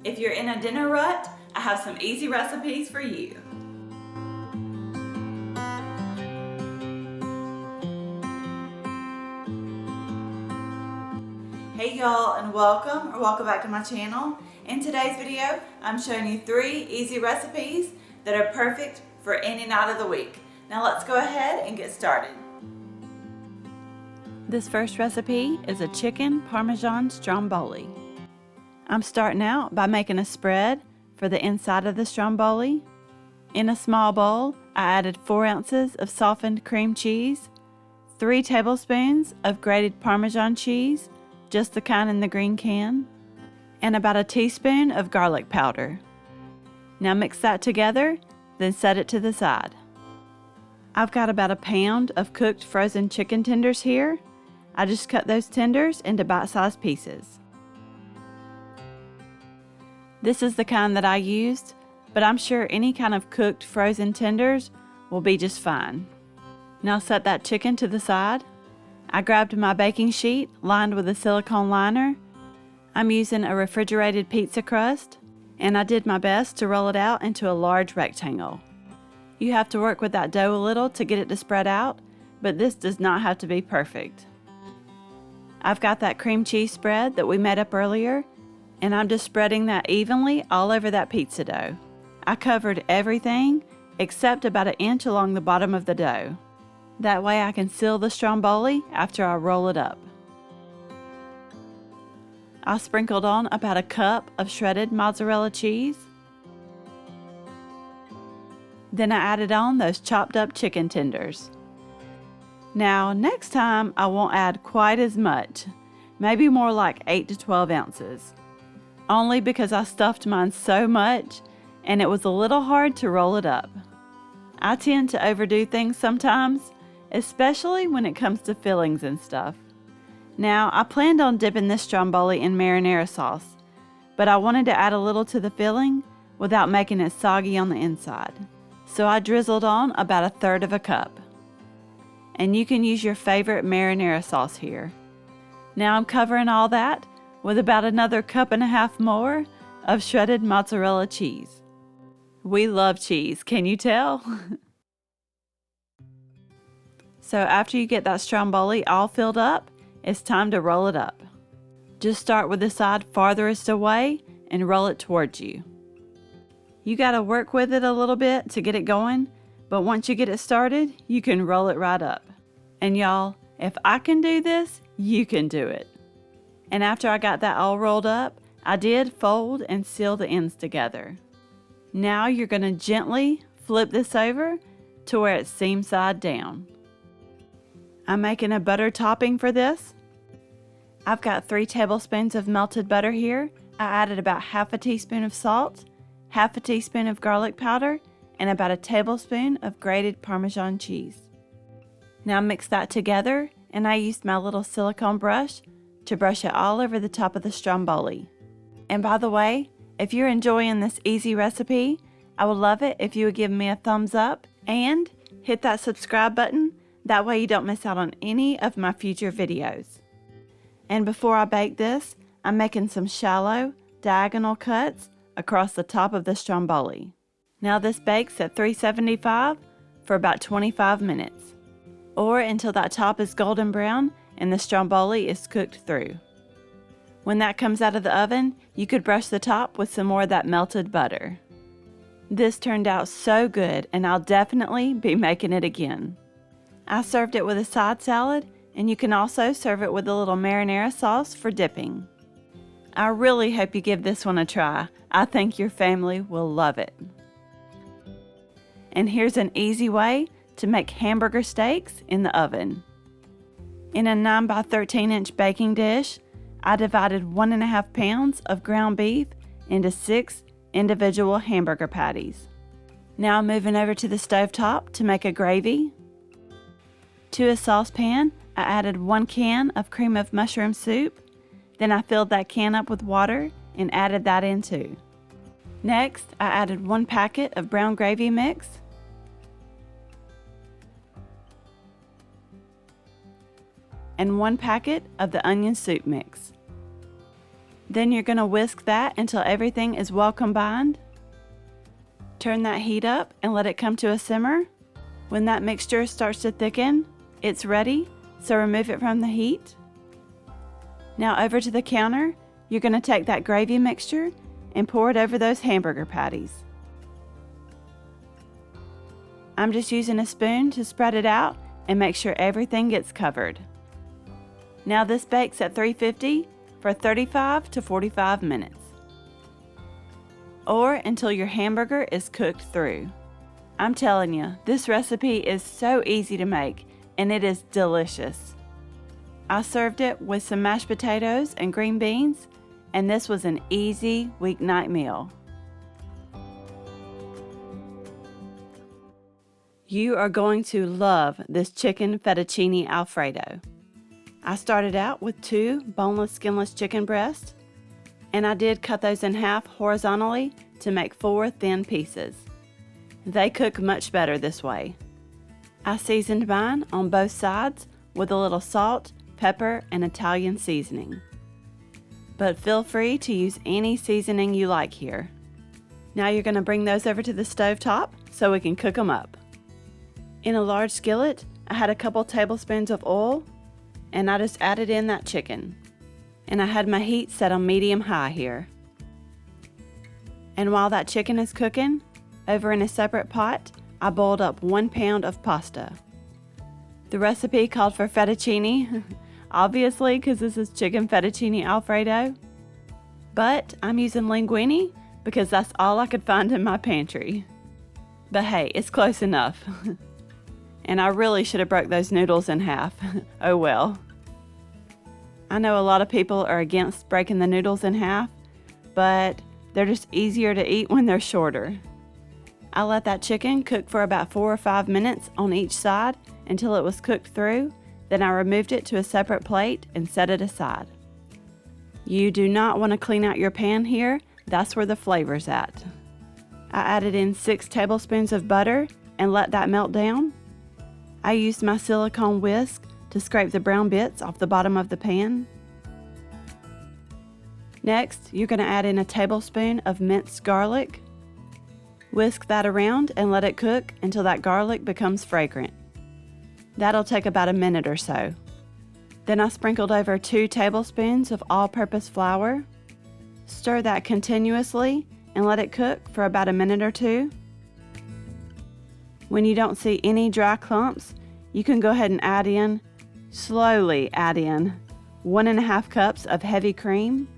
If you're in a dinner rut, I have some easy recipes for you. Hey y'all, and welcome back to my channel. In today's video, I'm showing you 3 easy recipes that are perfect for any night of the week. Now let's go ahead and get started. This first recipe is a chicken Parmesan Stromboli. I'm starting out by making a spread for the inside of the Stromboli. In a small bowl, I added 4 ounces of softened cream cheese, 3 tablespoons of grated Parmesan cheese, just the kind in the green can, and about a teaspoon of garlic powder. Now mix that together, then set it to the side. I've got about a pound of cooked frozen chicken tenders here. I just cut those tenders into bite-sized pieces. This is the kind that I used, but I'm sure any kind of cooked frozen tenders will be just fine. Now set that chicken to the side. I grabbed my baking sheet lined with a silicone liner. I'm using a refrigerated pizza crust, and I did my best to roll it out into a large rectangle. You have to work with that dough a little to get it to spread out, but this does not have to be perfect. I've got that cream cheese spread that we made up earlier, and I'm just spreading that evenly all over that pizza dough. I covered everything except about an inch along the bottom of the dough. That way I can seal the Stromboli after I roll it up. I sprinkled on about a cup of shredded mozzarella cheese. Then I added on those chopped up chicken tenders. Now next time I won't add quite as much, maybe more like 8 to 12 ounces. Only because I stuffed mine so much and it was a little hard to roll it up. I tend to overdo things sometimes, especially when it comes to fillings and stuff. Now I planned on dipping this Stromboli in marinara sauce, but I wanted to add a little to the filling without making it soggy on the inside. So I drizzled on about 1/3 cup. And you can use your favorite marinara sauce here. Now I'm covering all that with about another 1.5 cups more of shredded mozzarella cheese. We love cheese, can you tell? So after you get that Stromboli all filled up, it's time to roll it up. Just start with the side farthest away and roll it towards you. You gotta work with it a little bit to get it going, but once you get it started, you can roll it right up. And y'all, if I can do this, you can do it. And after I got that all rolled up, I did fold and seal the ends together. Now you're going to gently flip this over to where it's seam side down. I'm making a butter topping for this. I've got 3 tablespoons of melted butter here. I added about 1/2 teaspoon of salt, 1/2 teaspoon of garlic powder, and about 1 tablespoon of grated Parmesan cheese. Now mix that together, and I used my little silicone brush to brush it all over the top of the Stromboli. And by the way, if you're enjoying this easy recipe, I would love it if you would give me a thumbs up and hit that subscribe button. That way you don't miss out on any of my future videos. And before I bake this, I'm making some shallow, diagonal cuts across the top of the Stromboli. Now this bakes at 375 for about 25 minutes, or until that top is golden brown and the Stromboli is cooked through. When that comes out of the oven, you could brush the top with some more of that melted butter. This turned out so good, and I'll definitely be making it again. I served it with a side salad, and you can also serve it with a little marinara sauce for dipping. I really hope you give this one a try. I think your family will love it. And here's an easy way to make hamburger steaks in the oven. In a 9 by 13 inch baking dish, I divided 1.5 pounds of ground beef into 6 individual hamburger patties. Now I'm moving over to the stovetop to make a gravy. To a saucepan, I added 1 can of cream of mushroom soup. Then I filled that can up with water and added that in too. Next, I added 1 packet of brown gravy mix, and 1 packet of the onion soup mix. Then you're going to whisk that until everything is well combined. Turn that heat up and let it come to a simmer. When that mixture starts to thicken, it's ready, so remove it from the heat. Now over to the counter, you're going to take that gravy mixture and pour it over those hamburger patties. I'm just using a spoon to spread it out and make sure everything gets covered. Now this bakes at 350 for 35 to 45 minutes, or until your hamburger is cooked through. I'm telling you, this recipe is so easy to make and it is delicious. I served it with some mashed potatoes and green beans, and this was an easy weeknight meal. You are going to love this chicken fettuccine Alfredo. I started out with 2 boneless, skinless chicken breasts, and I did cut those in half horizontally to make 4 thin pieces. They cook much better this way. I seasoned mine on both sides with a little salt, pepper, and Italian seasoning. But feel free to use any seasoning you like here. Now you're going to bring those over to the stove top so we can cook them up. In a large skillet, I had a couple tablespoons of oil, and I just added in that chicken. And I had my heat set on medium-high here. And while that chicken is cooking, over in a separate pot, I boiled up 1 pound of pasta. The recipe called for fettuccine, obviously because this is chicken fettuccine Alfredo. But I'm using linguine because that's all I could find in my pantry. But hey, it's close enough. And I really should have broke those noodles in half. Oh well. I know a lot of people are against breaking the noodles in half, but they're just easier to eat when they're shorter. I let that chicken cook for about 4 or 5 minutes on each side until it was cooked through. Then I removed it to a separate plate and set it aside. You do not want to clean out your pan here. That's where the flavor's at. I added in 6 tablespoons of butter and let that melt down. I used my silicone whisk to scrape the brown bits off the bottom of the pan. Next, you're going to add in a tablespoon of minced garlic. Whisk that around and let it cook until that garlic becomes fragrant. That'll take about a minute or so. Then I sprinkled over 2 tablespoons of all-purpose flour. Stir that continuously and let it cook for about a minute or 2. When you don't see any dry clumps, you can go ahead and slowly add in 1.5 cups of heavy cream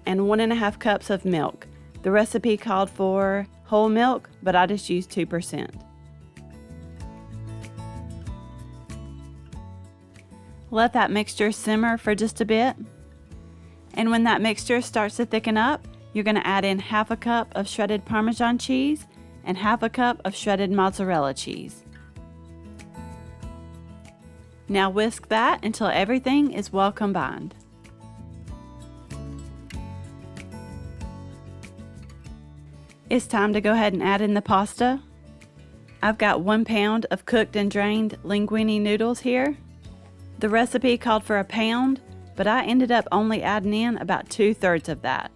and 1.5 cups of milk. The recipe called for whole milk, but I just used 2%. Let that mixture simmer for just a bit. And when that mixture starts to thicken up, you're going to add in 1/2 cup of shredded Parmesan cheese and 1/2 cup of shredded mozzarella cheese. Now whisk that until everything is well combined. It's time to go ahead and add in the pasta. I've got 1 pound of cooked and drained linguine noodles here. The recipe called for 1 pound, but I ended up only adding in about 2/3 of that.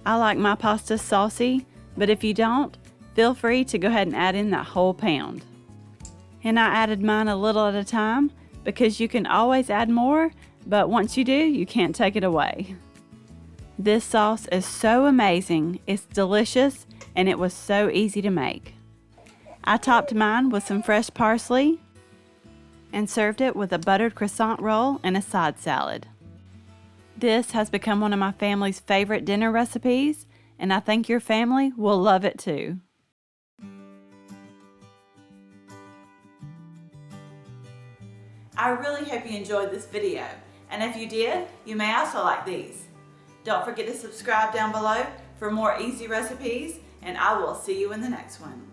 I like my pasta saucy, but if you don't, feel free to go ahead and add in that whole pound. And I added mine a little at a time because you can always add more, but once you do, you can't take it away. This sauce is so amazing, it's delicious, and it was so easy to make. I topped mine with some fresh parsley and served it with a buttered croissant roll and a side salad. This has become one of my family's favorite dinner recipes, and I think your family will love it too. I really hope you enjoyed this video, and if you did, you may also like these. Don't forget to subscribe down below for more easy recipes, and I will see you in the next one.